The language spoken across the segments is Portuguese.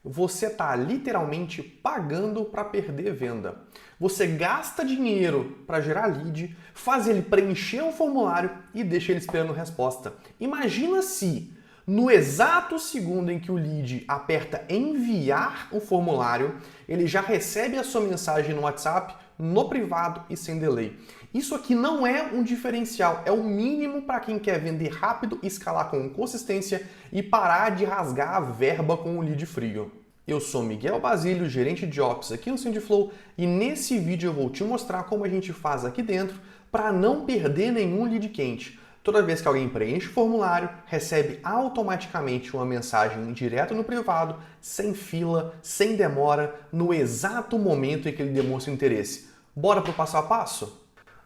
Você está literalmente pagando para perder venda. Você gasta dinheiro para gerar lead, faz ele preencher o formulário e deixa ele esperando resposta. Imagina se, no exato segundo em que o lead aperta enviar o formulário, ele já recebe a sua mensagem no WhatsApp, no privado e sem delay. Isso aqui não é um diferencial, é o mínimo para quem quer vender rápido, escalar com consistência e parar de rasgar a verba com o lead frio. Eu sou Miguel Basílio, gerente de Ops aqui no SendFlow, e nesse vídeo eu vou te mostrar como a gente faz aqui dentro para não perder nenhum lead quente. Toda vez que alguém preenche o formulário, recebe automaticamente uma mensagem direto no privado, sem fila, sem demora, no exato momento em que ele demonstra interesse. Bora para o passo a passo?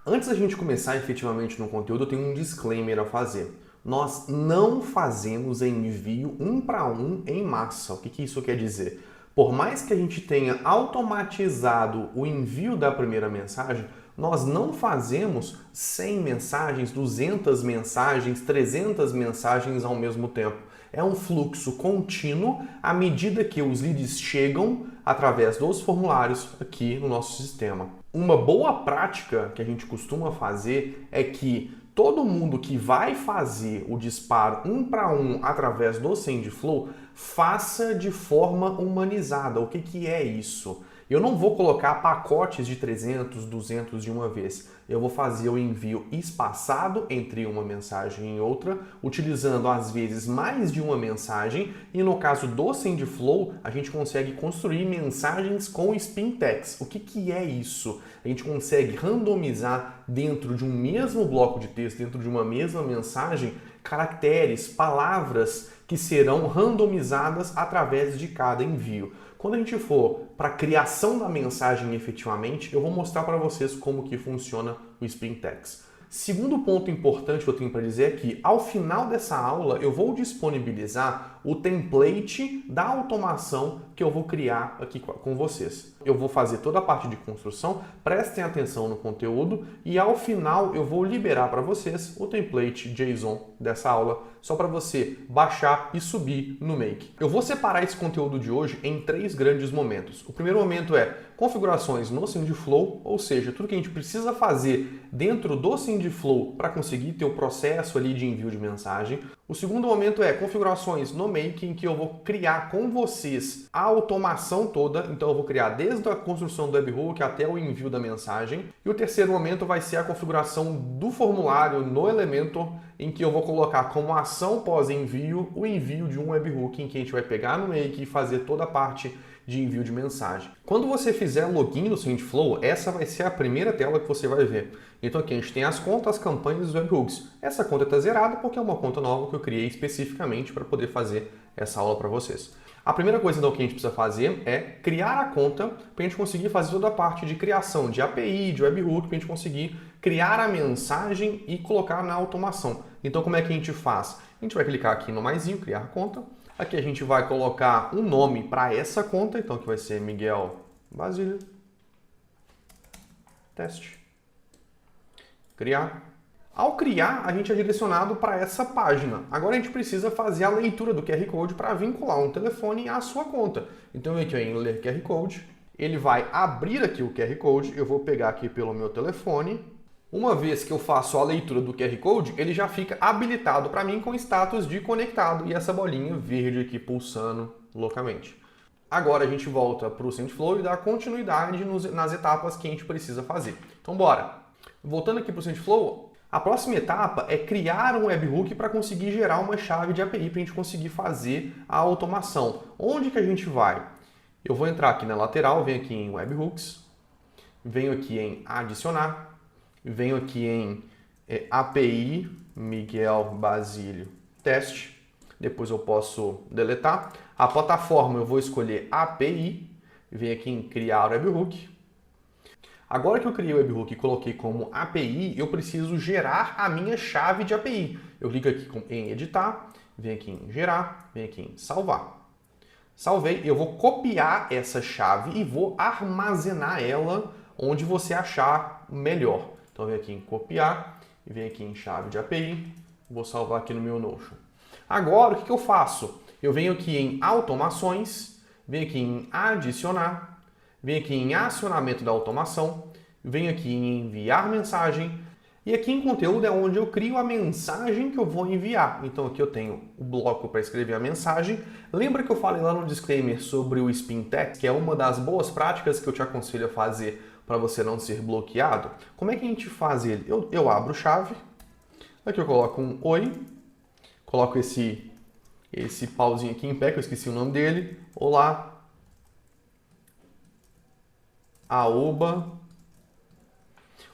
Antes da gente começar efetivamente no conteúdo, eu tenho um disclaimer a fazer. Nós não fazemos envio um para um em massa. O que isso quer dizer? Por mais que a gente tenha automatizado o envio da primeira mensagem, nós não fazemos 100 mensagens, 200 mensagens, 300 mensagens ao mesmo tempo. É um fluxo contínuo à medida que os leads chegam através dos formulários aqui no nosso sistema. Uma boa prática que a gente costuma fazer é que todo mundo que vai fazer o disparo um para um através do SendFlow faça de forma humanizada. O que é isso? Eu não vou colocar pacotes de 300, 200 de uma vez. Eu vou fazer o envio espaçado entre uma mensagem e outra, utilizando às vezes mais de uma mensagem, e no caso do SendFlow, a gente consegue construir mensagens com spin tags. O que é isso? A gente consegue randomizar dentro de um mesmo bloco de texto, dentro de uma mesma mensagem, caracteres, palavras que serão randomizadas através de cada envio. Quando a gente for para a criação da mensagem efetivamente, eu vou mostrar para vocês como que funciona o Spin Tags. Segundo ponto importante que eu tenho para dizer é que, ao final dessa aula, eu vou disponibilizar o template da automação que eu vou criar aqui com vocês. Eu vou fazer toda a parte de construção, prestem atenção no conteúdo e, ao final, eu vou liberar para vocês o template JSON dessa aula, só para você baixar e subir no Make. Eu vou separar esse conteúdo de hoje em 3 grandes momentos. O primeiro momento é configurações no SendFlow, ou seja, tudo que a gente precisa fazer dentro do SendFlow para conseguir ter o processo ali de envio de mensagem. O segundo momento é configurações no Make, em que eu vou criar com vocês a automação toda. Então eu vou criar desde a construção do webhook até o envio da mensagem. E o terceiro momento vai ser a configuração do formulário no Elementor, em que eu vou colocar como ação pós-envio o envio de um webhook, em que a gente vai pegar no Make e fazer toda a parte de envio de mensagem. Quando você fizer login no SendFlow, essa vai ser a primeira tela que você vai ver. Então aqui a gente tem as contas, as campanhas e os webhooks. Essa conta está zerada porque é uma conta nova que eu criei especificamente para poder fazer essa aula para vocês. A primeira coisa então que a gente precisa fazer é criar a conta para a gente conseguir fazer toda a parte de criação de API, de webhook, para a gente conseguir criar a mensagem e colocar na automação. Então como é que a gente faz? A gente vai clicar aqui no maisinho, criar conta. Aqui a gente vai colocar um nome para essa conta, então que vai ser Miguel Basílio. Teste. Criar. Ao criar, a gente é direcionado para essa página. Agora a gente precisa fazer a leitura do QR Code para vincular um telefone à sua conta. Então aqui em ler QR Code, ele vai abrir aqui o QR Code, eu vou pegar aqui pelo meu telefone. Uma vez que eu faço a leitura do QR Code, ele já fica habilitado para mim com status de conectado e essa bolinha verde aqui pulsando loucamente. Agora a gente volta para o SendFlow e dá continuidade nas etapas que a gente precisa fazer. Então bora! Voltando aqui para o SendFlow, a próxima etapa é criar um webhook para conseguir gerar uma chave de API para a gente conseguir fazer a automação. Onde que a gente vai? Eu vou entrar aqui na lateral, venho aqui em Webhooks, venho aqui em Adicionar, venho aqui em API Miguel Basílio Teste. Depois eu posso deletar. A plataforma eu vou escolher API. Venho aqui em Criar Webhook. Agora que eu criei o webhook e coloquei como API, eu preciso gerar a minha chave de API. Eu clico aqui em Editar, venho aqui em Gerar, venho aqui em Salvar. Salvei, eu vou copiar essa chave e vou armazenar ela onde você achar melhor. Então, venho aqui em copiar, e venho aqui em chave de API, vou salvar aqui no meu Notion. Agora, o que eu faço? Eu venho aqui em automações, venho aqui em adicionar, venho aqui em acionamento da automação, venho aqui em enviar mensagem, e aqui em conteúdo é onde eu crio a mensagem que eu vou enviar. Então aqui eu tenho o bloco para escrever a mensagem. Lembra que eu falei lá no disclaimer sobre o Spin Text, que é uma das boas práticas que eu te aconselho a fazer para você não ser bloqueado? Como é que a gente faz ele? Eu abro chave, aqui eu coloco um oi, coloco esse pauzinho aqui em pé, que eu esqueci o nome dele. Olá, aoba.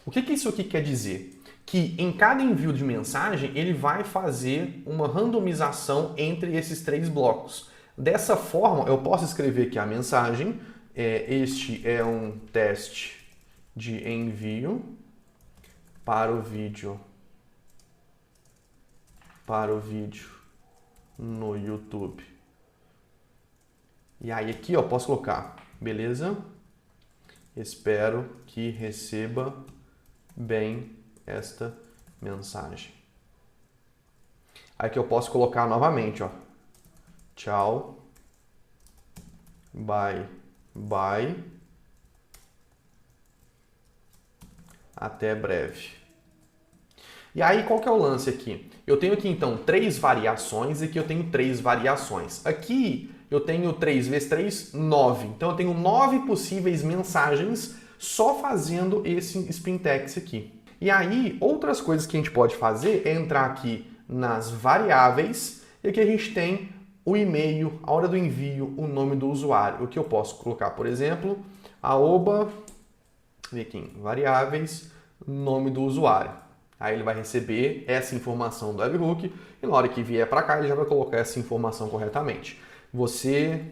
O que isso aqui quer dizer? Que em cada envio de mensagem, ele vai fazer uma randomização entre esses 3 blocos. Dessa forma, eu posso escrever aqui a mensagem, este é um teste de envio para o vídeo no YouTube. E aí aqui eu posso colocar, beleza? Espero que receba bem esta mensagem. Aí que eu posso colocar novamente, ó. Tchau. Bye. Bye. Até breve. E aí, qual que é o lance aqui? Eu tenho aqui, então, 3 variações e aqui eu tenho 3 variações. Aqui eu tenho 3 vezes 3, 9. Então, eu tenho 9 possíveis mensagens só fazendo esse Spin Text aqui. E aí, outras coisas que a gente pode fazer é entrar aqui nas variáveis e aqui a gente tem o e-mail, a hora do envio, o nome do usuário. O que eu posso colocar, por exemplo, vem aqui em variáveis, nome do usuário. Aí ele vai receber essa informação do webhook e na hora que vier para cá ele já vai colocar essa informação corretamente. Você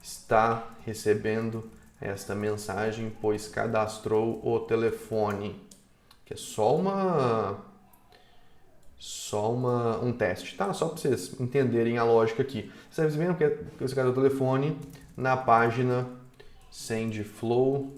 está recebendo esta mensagem pois cadastrou o telefone. Que é só um teste, tá? Só para vocês entenderem a lógica aqui. Você está recebendo que você cadastrou o telefone na página sendflow.com.br.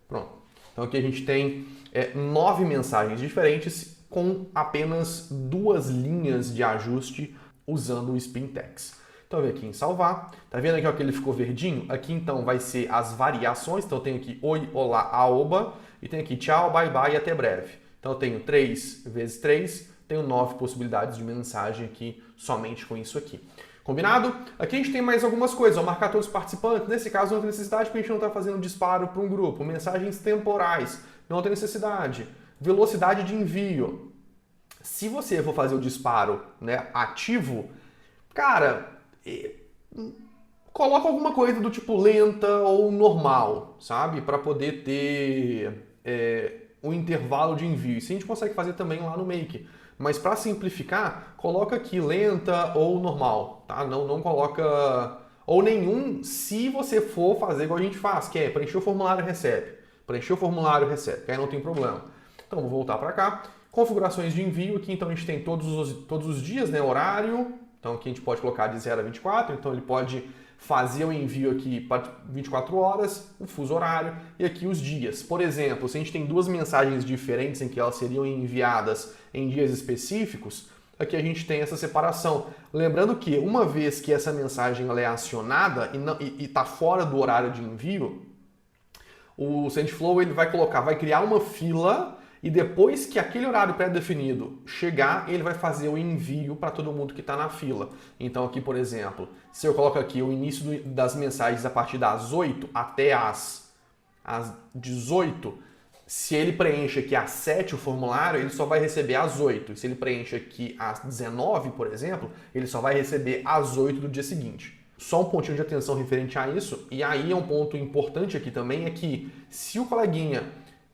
Pronto. Então aqui a gente tem 9 mensagens diferentes com apenas 2 linhas de ajuste usando o Spin Text. Então eu venho aqui em salvar. Tá vendo aqui ó, que ele ficou verdinho? Aqui então vai ser as variações. Então eu tenho aqui oi, olá, aoba. E tenho aqui tchau, bye, bye e até breve. Então eu tenho 3 vezes 3. Tenho 9 possibilidades de mensagem aqui somente com isso aqui. Combinado? Aqui a gente tem mais algumas coisas. Vou marcar todos os participantes. Nesse caso não tem necessidade porque a gente não está fazendo disparo para um grupo. Mensagens temporais. Não tem necessidade. Velocidade de envio. Se você for fazer o disparo, né, ativo, cara, coloca alguma coisa do tipo lenta ou normal, sabe? Para poder ter um intervalo de envio. Isso a gente consegue fazer também lá no Make. Mas para simplificar, coloca aqui lenta ou normal, tá? Não coloca ou nenhum se você for fazer igual a gente faz, que é preencher o formulário e recebe. Preencher o formulário e recebe, que aí não tem problema. Então vou voltar para cá. Configurações de envio, aqui então a gente tem todos os dias, né? Horário. Então aqui a gente pode colocar de 0 a 24, então ele pode fazer o envio aqui para 24 horas, o fuso horário, e aqui os dias. Por exemplo, se a gente tem 2 mensagens diferentes em que elas seriam enviadas em dias específicos, aqui a gente tem essa separação. Lembrando que uma vez que essa mensagem ela é acionada e está fora do horário de envio, o SendFlow ele vai criar uma fila e depois que aquele horário pré-definido chegar, ele vai fazer o envio para todo mundo que está na fila. Então aqui, por exemplo, se eu coloco aqui o início das mensagens a partir das 8 até às 18, se ele preenche aqui às 7 o formulário, ele só vai receber às 8. E se ele preenche aqui às 19, por exemplo, ele só vai receber às 8 do dia seguinte. Só um pontinho de atenção referente a isso, e aí é um ponto importante aqui também, é que se o coleguinha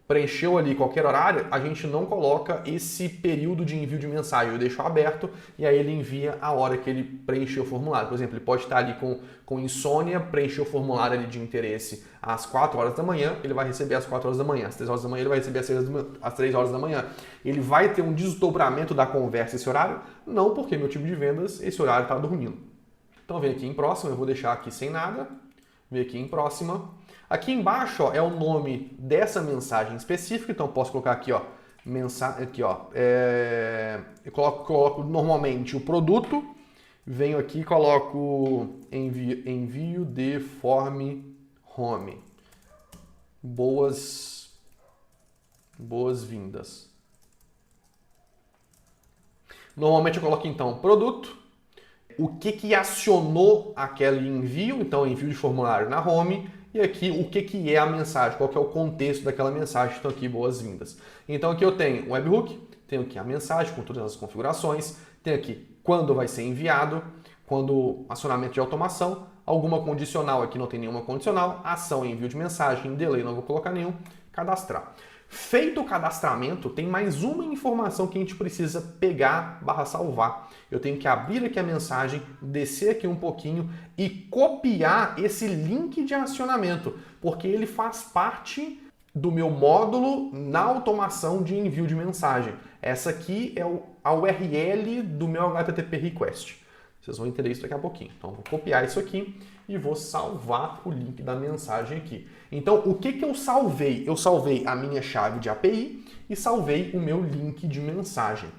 preencheu ali qualquer horário, a gente não coloca esse período de envio de mensagem, eu deixo aberto e aí ele envia a hora que ele preencheu o formulário. Por exemplo, ele pode estar ali com insônia, preencheu o formulário ali de interesse às 4 horas da manhã, ele vai receber às 4 horas da manhã, às 3 horas da manhã ele vai receber às 3 horas da manhã. Ele vai ter um desdobramento da conversa esse horário? Não, porque meu time de vendas, esse horário está dormindo. Então vem aqui em próxima, eu vou deixar aqui sem nada, vem aqui em próxima. Aqui embaixo ó, é o nome dessa mensagem específica, então eu posso colocar aqui, ó, eu coloco normalmente o produto Venho aqui e coloco envio de form home. Boas-vindas. Normalmente eu coloco então produto, o que acionou aquele envio, então envio de formulário na home, e aqui o que é a mensagem, qual que é o contexto daquela mensagem, então aqui boas-vindas. Então aqui eu tenho o webhook, tenho aqui a mensagem com todas as configurações, tenho aqui quando vai ser enviado, quando acionamento de automação, alguma condicional, aqui não tem nenhuma condicional, ação envio de mensagem, delay não vou colocar nenhum, cadastrar. Feito o cadastramento, tem mais uma informação que a gente precisa pegar/salvar. Eu tenho que abrir aqui a mensagem, descer aqui um pouquinho e copiar esse link de acionamento, porque ele faz parte do meu módulo na automação de envio de mensagem. Essa aqui é a URL do meu HTTP request. Vocês vão entender isso daqui a pouquinho. Então, vou copiar isso aqui e vou salvar o link da mensagem aqui. Então, o que eu salvei? Eu salvei a minha chave de API e salvei o meu link de mensagem.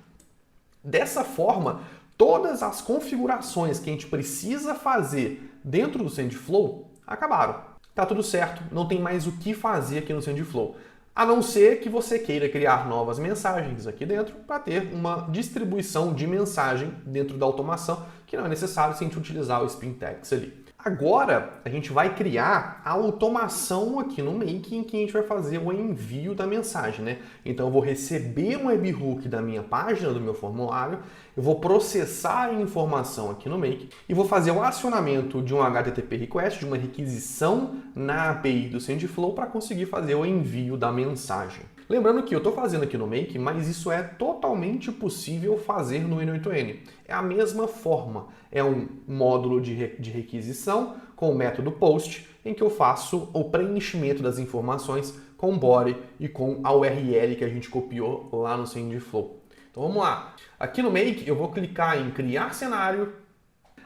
Dessa forma, todas as configurações que a gente precisa fazer dentro do SendFlow acabaram. Tá tudo certo, não tem mais o que fazer aqui no SendFlow. A não ser que você queira criar novas mensagens aqui dentro para ter uma distribuição de mensagem dentro da automação, que não é necessário se a gente utilizar o Spintax ali. Agora, a gente vai criar a automação aqui no Make, em que a gente vai fazer o envio da mensagem, né? Então, eu vou receber um webhook da minha página, do meu formulário, eu vou processar a informação aqui no Make e vou fazer o acionamento de um HTTP request, de uma requisição na API do SendFlow para conseguir fazer o envio da mensagem. Lembrando que eu estou fazendo aqui no Make, mas isso é totalmente possível fazer no N8N. É a mesma forma, é um módulo de requisição com o método POST, em que eu faço o preenchimento das informações com body e com a URL que a gente copiou lá no SendFlow. Então vamos lá. Aqui no Make eu vou clicar em criar cenário.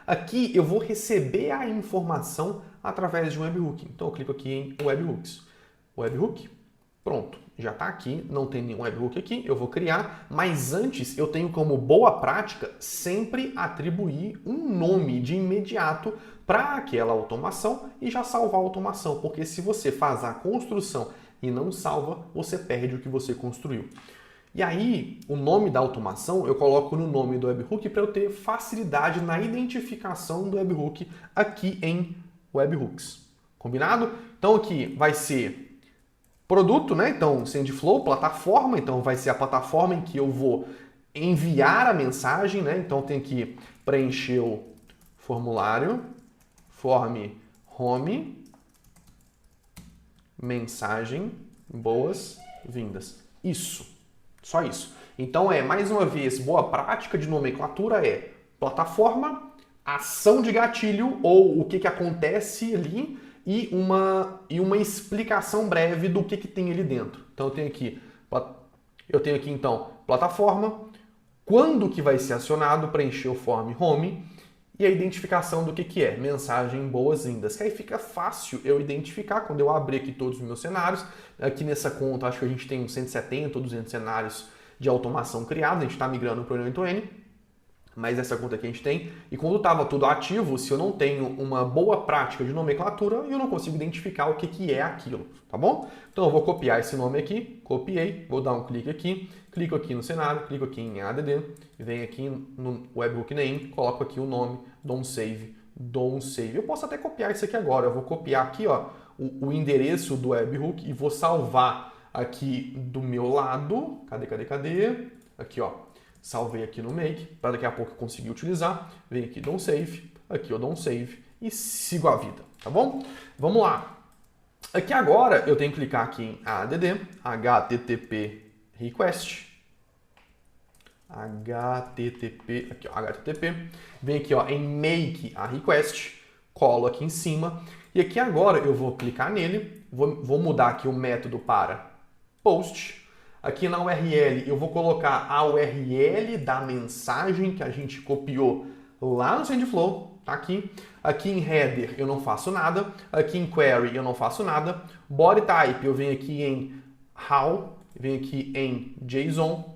Aqui eu vou receber a informação através de um webhook. Então eu clico aqui em webhooks. Webhook, pronto. Já está aqui, não tem nenhum webhook aqui, eu vou criar, mas antes eu tenho como boa prática sempre atribuir um nome de imediato para aquela automação e já salvar a automação, porque se você faz a construção e não salva, você perde o que você construiu. E aí, o nome da automação eu coloco no nome do webhook para eu ter facilidade na identificação do webhook aqui em webhooks. Combinado? Então aqui vai ser produto, né? Então, SendFlow, plataforma, então vai ser a plataforma em que eu vou enviar a mensagem, né? Então tem que preencher o formulário, form home, mensagem, boas-vindas. Isso, só isso. Então mais uma vez, boa prática de nomenclatura é plataforma, ação de gatilho ou o que acontece ali, e uma explicação breve do que tem ali dentro. Então eu tenho aqui então plataforma, quando que vai ser acionado, preencher o form home e a identificação do que é, mensagem boas-vindas. Que aí fica fácil eu identificar quando eu abrir aqui todos os meus cenários. Aqui nessa conta acho que a gente tem uns 170 ou 200 cenários de automação criados, a gente está migrando para o N8N. Mas essa conta que a gente tem, e quando estava tudo ativo, se eu não tenho uma boa prática de nomenclatura, eu não consigo identificar o que é aquilo, tá bom? Então eu vou copiar esse nome aqui, copiei, vou dar um clique aqui, clico aqui no cenário, clico aqui em add, venho aqui no webhook name, coloco aqui o nome, dou um save. Eu posso até copiar isso aqui agora, eu vou copiar aqui ó, o endereço do webhook e vou salvar aqui do meu lado, cadê? Aqui ó. Salvei aqui no Make, para daqui a pouco eu conseguir utilizar. Venho aqui, dou um save, aqui eu dou um save e sigo a vida, tá bom? Vamos lá. Aqui agora eu tenho que clicar aqui em add, HTTP request, HTTP, vem aqui ó, em make a request, colo aqui em cima e aqui agora eu vou clicar nele, vou mudar aqui o método para post. Aqui na URL eu vou colocar a URL da mensagem que a gente copiou lá no SendFlow, tá aqui. Aqui em header eu não faço nada, aqui em query eu não faço nada. Body type eu venho aqui em how, venho aqui em JSON.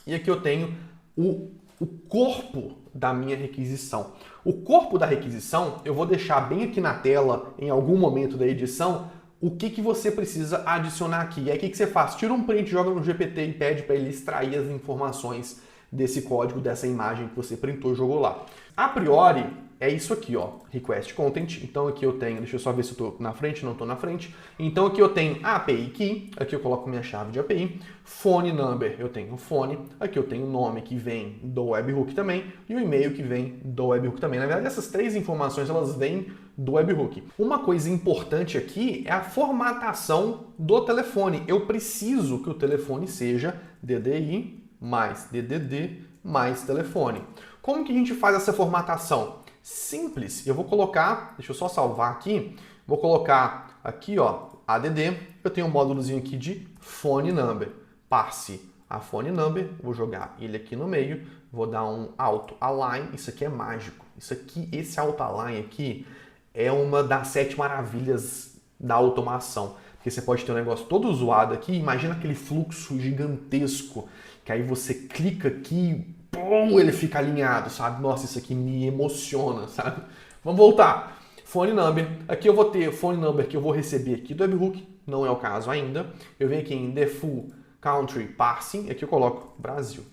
E aqui eu tenho o o corpo da minha requisição. O corpo da requisição eu vou deixar bem aqui na tela, em algum momento da edição, o que você precisa adicionar aqui. E aí o que você faz? Tira um print, joga no GPT e pede para ele extrair as informações desse código, dessa imagem que você printou e jogou lá. A priori, é isso aqui, ó, request content. Então aqui eu tenho, deixa eu só ver se eu estou na frente, não estou na frente. Então aqui eu tenho a API key, aqui eu coloco minha chave de API, phone number, eu tenho o phone, aqui eu tenho o nome que vem do webhook também e o e-mail que vem do webhook também. Na verdade, essas três informações, elas vêm do webhook. Uma coisa importante aqui é a formatação do telefone. Eu preciso que o telefone seja DDI mais DDD mais telefone. Como que a gente faz essa formatação? Simples, eu vou colocar, deixa eu só salvar aqui, vou colocar aqui, ó, ADD, eu tenho um módulozinho aqui de phone number, passe a phone number, vou jogar ele aqui no meio, vou dar um auto align, isso aqui é mágico, isso aqui, esse auto align aqui é uma das 7 maravilhas da automação, porque você pode ter um negócio todo zoado aqui, imagina aquele fluxo gigantesco, que aí você clica aqui, pum, ele fica alinhado, sabe? Nossa, isso aqui me emociona, sabe? Vamos voltar. Phone number. Aqui eu vou ter o phone number que eu vou receber aqui do webhook. Não é o caso ainda. Eu venho aqui em default country parsing. Aqui eu coloco Brasil.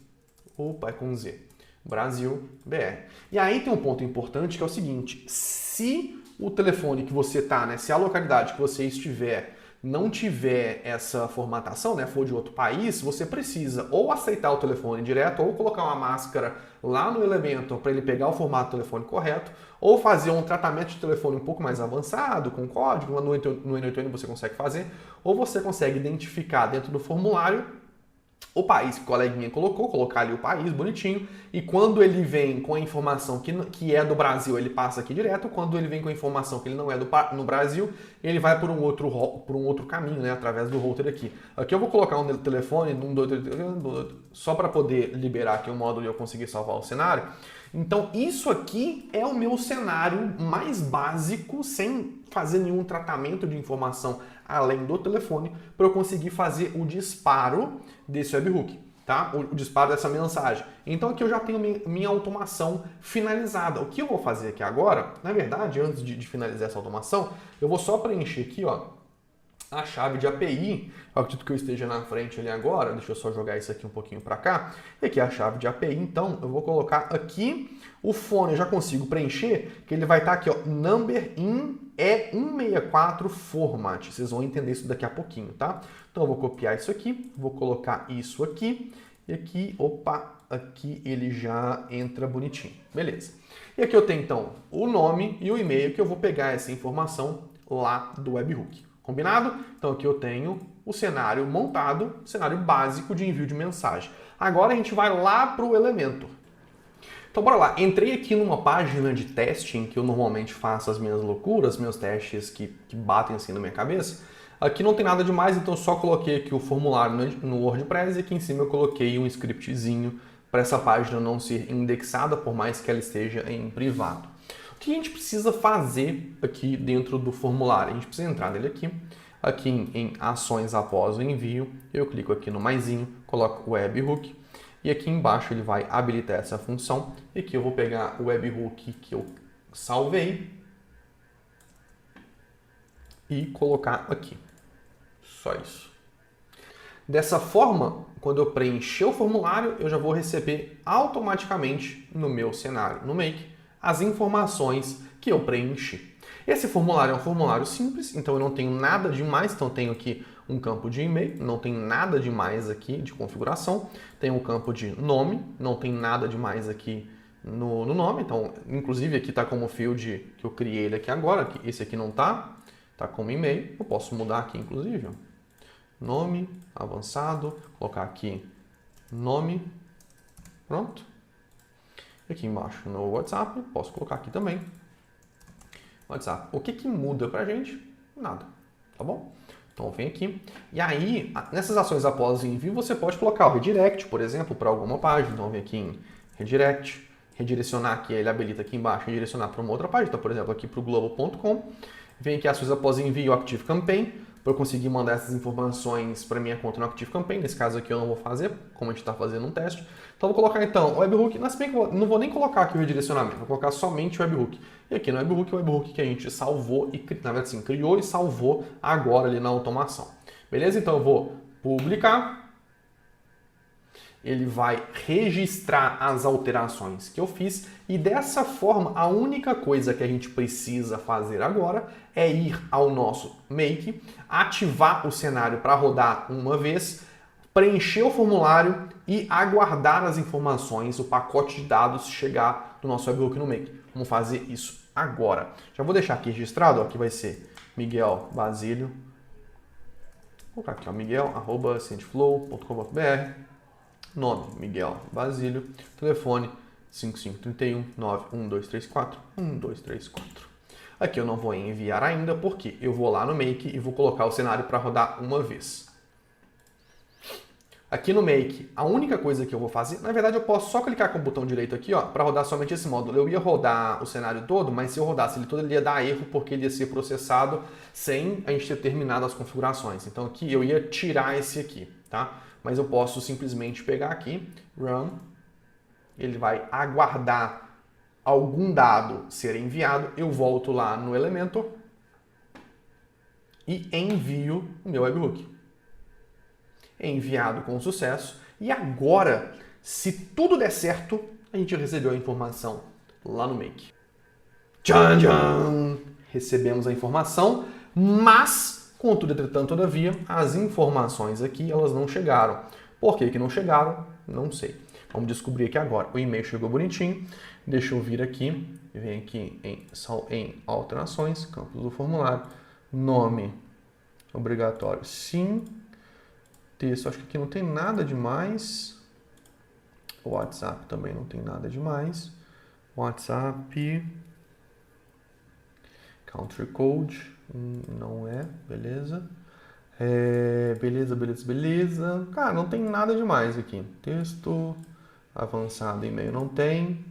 Opa, é com Z. Brasil, BR. E aí tem um ponto importante que é o seguinte. Se o telefone que você tá, né? Se a localidade que você estiver não tiver essa formatação, né, for de outro país, você precisa ou aceitar o telefone direto ou colocar uma máscara lá no Elementor para ele pegar o formato do telefone correto, ou fazer um tratamento de telefone um pouco mais avançado, com código, lá no N8N você consegue fazer, ou você consegue identificar dentro do formulário o país que o coleguinha colocou, colocar ali o país bonitinho, e quando ele vem com a informação que é do Brasil, ele passa aqui direto, quando ele vem com a informação que ele não é no Brasil, ele vai por um outro caminho, né, através do router aqui. Aqui eu vou colocar um telefone, só para poder liberar aqui o módulo e eu conseguir salvar o cenário. Então isso aqui é o meu cenário mais básico, sem fazer nenhum tratamento de informação além do telefone, para eu conseguir fazer o disparo desse webhook, tá? O disparo dessa mensagem. Então aqui eu já tenho minha automação finalizada. O que eu vou fazer aqui agora, na verdade, antes de finalizar essa automação, eu vou só preencher aqui, ó, a chave de API. Eu acredito que eu esteja na frente ali agora, deixa eu só jogar isso aqui um pouquinho para cá. E aqui é a chave de API, então eu vou colocar aqui o fone, eu já consigo preencher, que ele vai estar aqui, ó, number in E164 format. Vocês vão entender isso daqui a pouquinho, tá? Então eu vou copiar isso aqui, vou colocar isso aqui, e aqui, opa, aqui ele já entra bonitinho. Beleza. E aqui eu tenho, então, o nome e o e-mail que eu vou pegar essa informação lá do webhook. Combinado? Então aqui eu tenho o cenário montado, cenário básico de envio de mensagem. Agora a gente vai lá para o Elementor. Então bora lá, entrei aqui numa página de testing que eu normalmente faço as minhas loucuras, meus testes que batem assim na minha cabeça. Aqui não tem nada demais, então eu só coloquei aqui o formulário no WordPress e aqui em cima eu coloquei um scriptzinho para essa página não ser indexada, por mais que ela esteja em privado. O que a gente precisa fazer aqui dentro do formulário? A gente precisa entrar nele aqui em ações após o envio, eu clico aqui no maisinho, coloco o webhook e aqui embaixo ele vai habilitar essa função e aqui eu vou pegar o webhook que eu salvei e colocar aqui. Só isso. Dessa forma, quando eu preencher o formulário, eu já vou receber automaticamente no meu cenário, no Make, as informações que eu preenchi. Esse formulário é um formulário simples, então eu não tenho nada demais, então eu tenho aqui um campo de e-mail, não tem nada demais aqui de configuração, tem um campo de nome, não tem nada demais aqui no nome, então inclusive aqui está como field que eu criei ele aqui agora, que esse aqui não está como e-mail, eu posso mudar aqui inclusive, ó. Nome, avançado, colocar aqui nome, pronto. Aqui embaixo no WhatsApp, posso colocar aqui também. WhatsApp. O que muda pra gente? Nada, tá bom? Então vem aqui. E aí, nessas ações após o envio, você pode colocar o redirect, por exemplo, para alguma página. Então vem aqui em redirect, redirecionar aqui, ele habilita aqui embaixo, redirecionar para uma outra página. Então, por exemplo, aqui para o globo.com. Vem aqui ações após envio Active Campaign. para eu conseguir mandar essas informações para minha conta no ActiveCampaign. Nesse caso aqui eu não vou fazer, como a gente está fazendo um teste. Então eu vou colocar então o webhook, mas bem que eu não vou nem colocar aqui o redirecionamento, vou colocar somente o webhook. E aqui no webhook, o webhook que a gente salvou, e na verdade assim, criou e salvou agora ali na automação. Beleza? Então eu vou publicar. Ele vai registrar as alterações que eu fiz e dessa forma a única coisa que a gente precisa fazer agora é ir ao nosso Make, ativar o cenário para rodar uma vez, preencher o formulário e aguardar as informações, o pacote de dados chegar do nosso webhook no Make. Vamos fazer isso agora. Já vou deixar aqui registrado, ó, que vai ser Miguel Basílio. Vou colocar aqui, ó, miguel@cienteflow.com.br. Nome, Miguel Basílio. Telefone, 5531-91234-1234. Aqui eu não vou enviar ainda, porque eu vou lá no Make e vou colocar o cenário para rodar uma vez. Aqui no Make, a única coisa que eu vou fazer, na verdade eu posso só clicar com o botão direito aqui, ó, para rodar somente esse módulo. Eu ia rodar o cenário todo, mas se eu rodasse ele todo, ele ia dar erro, porque ele ia ser processado sem a gente ter terminado as configurações. Então aqui eu ia tirar esse aqui, tá? Mas eu posso simplesmente pegar aqui, run, ele vai aguardar algum dado ser enviado, eu volto lá no Elementor e envio o meu webhook. Enviado com sucesso. E agora, se tudo der certo, a gente recebeu a informação lá no Make. Tchan, tchan! Recebemos a informação, mas, contudo, entretanto, todavia, as informações aqui, elas não chegaram. Por que não chegaram? Não sei. Vamos descobrir aqui agora. O e-mail chegou bonitinho. Deixa eu vir aqui. Vem aqui em alterações, campos do formulário. Nome obrigatório, sim. Texto, acho que aqui não tem nada demais. O WhatsApp também não tem nada demais. WhatsApp. Country Code, não é, beleza. Beleza. Cara, não tem nada demais aqui. Texto avançado, e-mail não tem.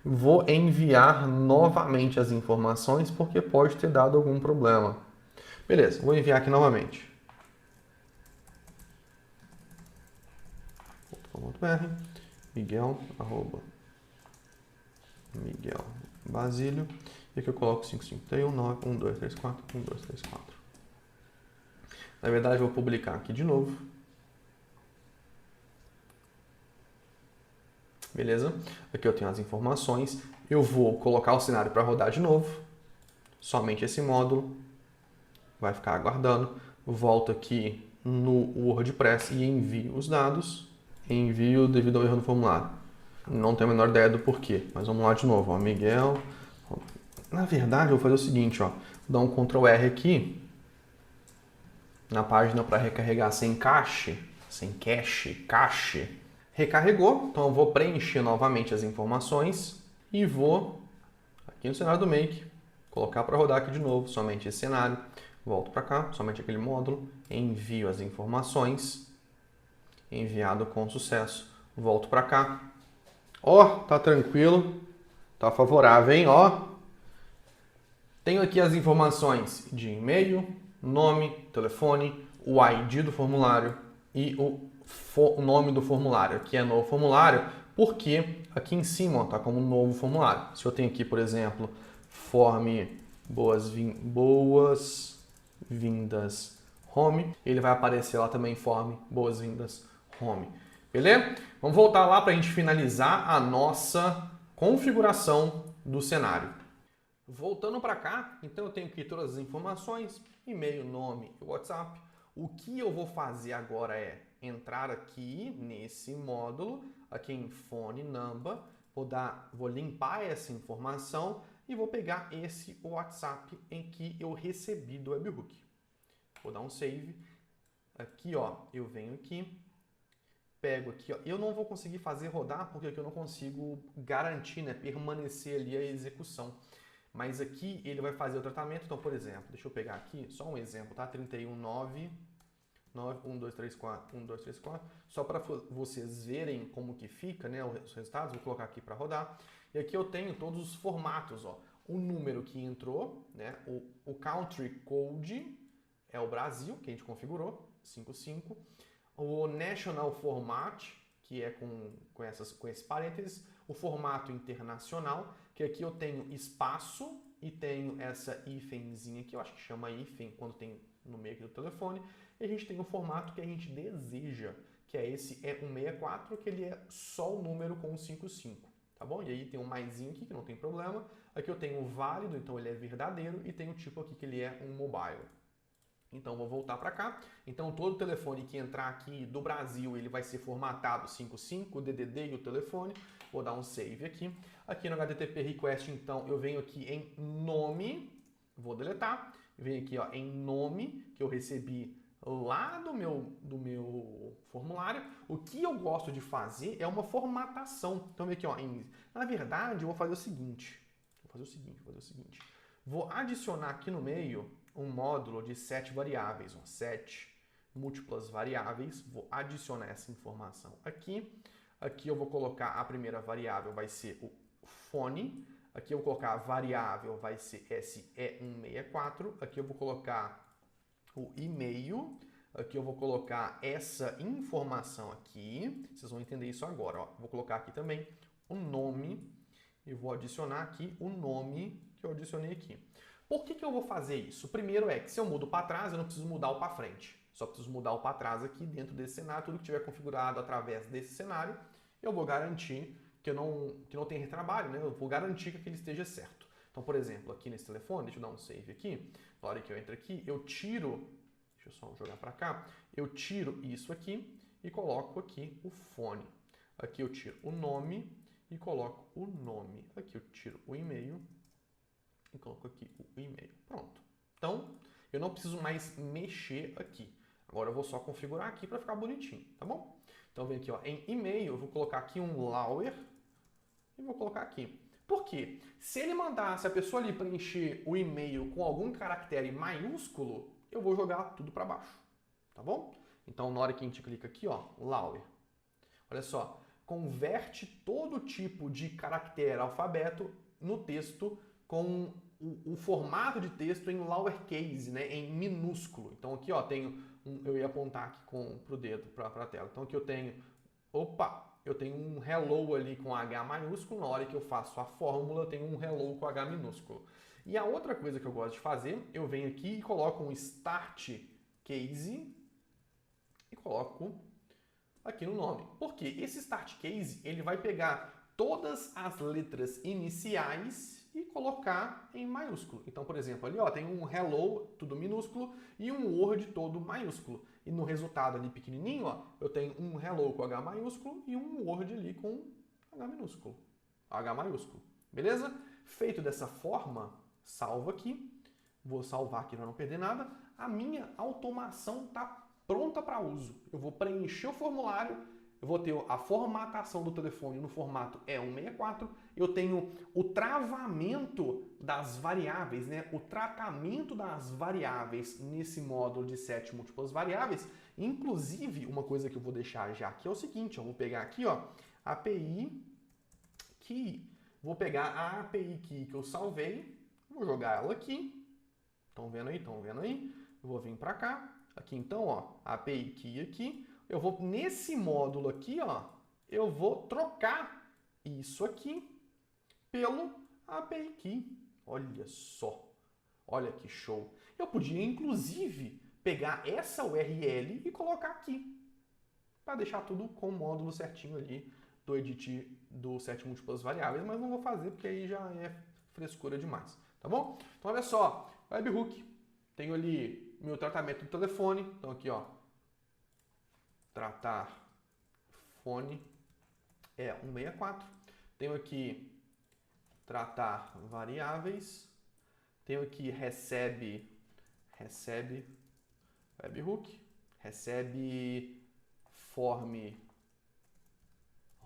Vou enviar novamente as informações porque pode ter dado algum problema. Beleza, vou enviar aqui novamente. Miguel Basílio. E aqui eu coloco 5531-91234-1234. Na verdade, eu vou publicar aqui de novo. Beleza? Aqui eu tenho as informações. Eu vou colocar o cenário para rodar de novo. Somente esse módulo. Vai ficar aguardando. Volto aqui no WordPress e envio os dados. Envio devido ao erro no formulário. Não tenho a menor ideia do porquê, mas vamos lá de novo. Ó, Miguel. Na verdade, eu vou fazer o seguinte, ó. Vou dar um Ctrl R aqui na página para recarregar sem cache. Recarregou, então eu vou preencher novamente as informações e vou aqui no cenário do Make, colocar para rodar aqui de novo, somente esse cenário. Volto para cá, somente aquele módulo, envio as informações, enviado com sucesso. Volto para cá. Ó, tá tranquilo, tá favorável, hein? Ó, tenho aqui as informações de e-mail, nome, telefone, o ID do formulário e o nome do formulário, que é novo formulário, porque aqui em cima está como novo formulário. Se eu tenho aqui, por exemplo, form boas-vindas home, ele vai aparecer lá também form boas-vindas home. Beleza? Vamos voltar lá para a gente finalizar a nossa configuração do cenário. Voltando para cá, então eu tenho aqui todas as informações, e-mail, nome e WhatsApp. O que eu vou fazer agora é entrar aqui nesse módulo, aqui em Phone Number, vou limpar essa informação e vou pegar esse WhatsApp em que eu recebi do webhook. Vou dar um save. Aqui, ó, eu venho aqui, pego aqui, ó. Eu não vou conseguir fazer rodar porque aqui eu não consigo garantir, né, permanecer ali a execução. Mas aqui ele vai fazer o tratamento. Então, por exemplo, deixa eu pegar aqui só um exemplo, tá? 319-1234-1234. Só para vocês verem como que fica, né, os resultados. Vou colocar aqui para rodar. E aqui eu tenho todos os formatos, ó. O número que entrou, né, o country code, é o Brasil, que a gente configurou, 55. O National Format, que é com esses parênteses. O formato internacional, que aqui eu tenho espaço e tenho essa hífenzinha aqui, eu acho que chama hífen quando tem no meio aqui do telefone. E a gente tem o formato que a gente deseja, que é esse E164, que ele é só o número com o 55. Tá bom? E aí tem um maisinho aqui, que não tem problema. Aqui eu tenho o válido, então ele é verdadeiro. E tem o tipo aqui que ele é um mobile. Então, vou voltar para cá. Então, todo telefone que entrar aqui do Brasil, ele vai ser formatado 55, o DDD e o telefone. Vou dar um save aqui. Aqui no HTTP Request, então, eu venho aqui em nome. Vou deletar. Venho aqui ó, em nome, que eu recebi lá do meu formulário. O que eu gosto de fazer é uma formatação. Então, vem aqui, ó, na verdade, eu vou fazer o seguinte. Vou adicionar aqui no meio um módulo de 7 variáveis, 7 múltiplas variáveis. Vou adicionar essa informação aqui. Aqui eu vou colocar a primeira variável, vai ser o fone. Aqui eu vou colocar a variável, vai ser esse E164. Aqui eu vou colocar o e-mail. Aqui eu vou colocar essa informação aqui. Vocês vão entender isso agora. Ó. Vou colocar aqui também o nome. E vou adicionar aqui o nome que eu adicionei aqui. Por que eu vou fazer isso? Primeiro é que se eu mudo para trás, eu não preciso mudar o para frente. Só preciso mudar o para trás aqui dentro desse cenário. Tudo que tiver configurado através desse cenário, eu vou garantir que não tem retrabalho, né? Eu vou garantir que aquele esteja certo. Então, por exemplo, aqui nesse telefone, deixa eu dar um save aqui. Na hora que eu entro aqui, eu tiro... Deixa eu só jogar para cá. Eu tiro isso aqui e coloco aqui o fone. Aqui eu tiro o nome e coloco o nome. Aqui eu tiro o e-mail e coloco aqui o e-mail. Pronto. Então, eu não preciso mais mexer aqui. Agora eu vou só configurar aqui para ficar bonitinho, tá bom? Então, vem aqui ó, em e-mail, eu vou colocar aqui um Lauer e vou colocar aqui. Por quê? Se a pessoa ali preencher o e-mail com algum caractere maiúsculo, eu vou jogar tudo para baixo, tá bom? Então, na hora que a gente clica aqui, ó, Lauer, olha só, converte todo tipo de caractere alfabeto no texto com o formato de texto em lowercase, né, em minúsculo. Então aqui ó, eu ia apontar aqui pro dedo para a tela. Então aqui eu tenho um hello ali com H maiúsculo. Na hora que eu faço a fórmula, eu tenho um hello com H minúsculo. E a outra coisa que eu gosto de fazer, eu venho aqui e coloco um start case e coloco aqui no nome. Porque esse start case, ele vai pegar todas as letras iniciais e colocar em maiúsculo. Então, por exemplo, ali ó, tem um hello, tudo minúsculo, e um word todo maiúsculo. E no resultado ali pequenininho, ó, eu tenho um hello com H maiúsculo e um word ali com H minúsculo. H maiúsculo. Beleza? Feito dessa forma, salvo aqui. Vou salvar aqui para não perder nada. A minha automação está pronta para uso. Eu vou preencher o formulário, eu vou ter a formatação do telefone no formato E164, eu tenho o travamento das variáveis, né? O tratamento das variáveis nesse módulo de 7 múltiplas variáveis. Inclusive, uma coisa que eu vou deixar já aqui é o seguinte, eu vou pegar aqui, ó, API Key. Vou pegar a API Key que eu salvei, vou jogar ela aqui. Estão vendo aí? Estão vendo aí? Eu vou vir para cá. Aqui então, ó, API Key aqui. Eu vou, nesse módulo aqui, ó, eu vou trocar isso aqui pelo API Key. Olha só. Olha que show. Eu podia, inclusive, pegar essa URL e colocar aqui. Para deixar tudo com o módulo certinho ali do edit do 7 múltiplas variáveis. Mas não vou fazer porque aí já é frescura demais. Tá bom? Então, olha só. Webhook. Tenho ali meu tratamento do telefone. Então, aqui, ó. Tratar fone E164. Tenho aqui tratar variáveis. Tenho aqui recebe webhook. Recebe form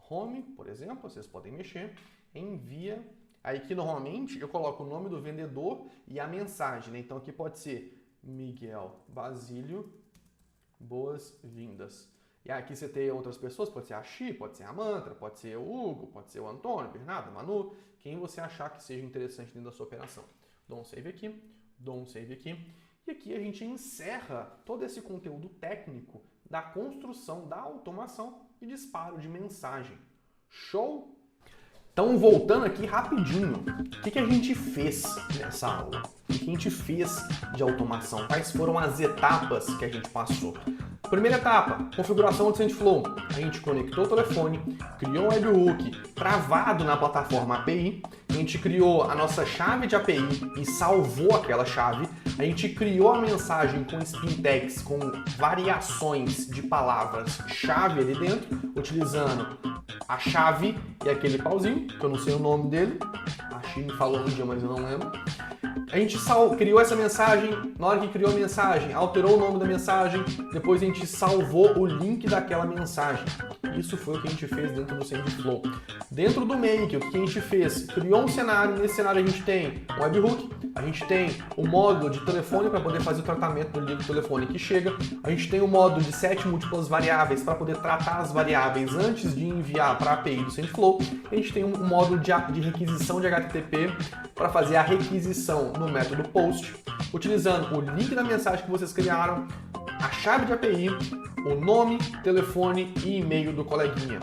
home, por exemplo. Vocês podem mexer. Envia. Aí aqui normalmente eu coloco o nome do vendedor e a mensagem, né? Então aqui pode ser Miguel Basílio, boas-vindas. E aqui você tem outras pessoas, pode ser a Xi, pode ser a Mantra, pode ser o Hugo, pode ser o Antônio, Bernardo, Manu, quem você achar que seja interessante dentro da sua operação. Dou um save aqui, dou um save aqui. E aqui a gente encerra todo esse conteúdo técnico da construção da automação e disparo de mensagem. Show? Então, voltando aqui rapidinho, o que a gente fez nessa aula? O que a gente fez de automação? Quais foram as etapas que a gente passou? Primeira etapa, configuração do SendFlow. A gente conectou o telefone, criou um webhook travado na plataforma API, a gente criou a nossa chave de API e salvou aquela chave, a gente criou a mensagem com spin tags, com variações de palavras-chave ali dentro, utilizando a chave e aquele pauzinho, que eu não sei o nome dele, a Chine falou um dia, mas eu não lembro. A gente criou essa mensagem, na hora que criou a mensagem, alterou o nome da mensagem, depois a gente salvou o link daquela mensagem. Isso foi o que a gente fez dentro do SendFlow. Dentro do Make, o que a gente fez? Criou um cenário, nesse cenário a gente tem um webhook, a gente tem o módulo de telefone para poder fazer o tratamento do livro telefone que chega, a gente tem o módulo de 7 múltiplas variáveis para poder tratar as variáveis antes de enviar para a API do SendFlow, e a gente tem um módulo de requisição de HTTP para fazer a requisição no método POST, utilizando o link da mensagem que vocês criaram, a chave de API, o nome, telefone e e-mail do coleguinha.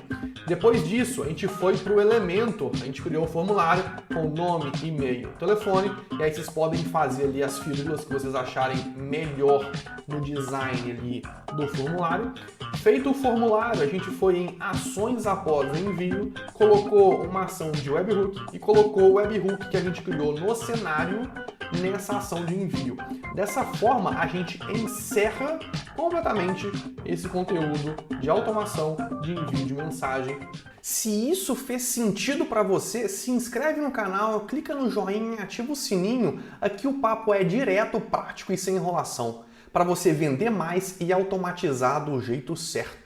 Depois disso, a gente foi para o elemento, a gente criou um formulário com nome, e-mail, telefone, e aí vocês podem fazer ali as firulas que vocês acharem melhor no design ali do formulário. Feito o formulário, a gente foi em ações após o envio, colocou uma ação de webhook e colocou o webhook que a gente criou no cenário nessa ação de envio. Dessa forma, a gente encerra completamente esse conteúdo de automação de envio de mensagem. Se isso fez sentido para você, se inscreve no canal, clica no joinha e ativa o sininho. Aqui o papo é direto, prático e sem enrolação, para você vender mais e automatizar do jeito certo.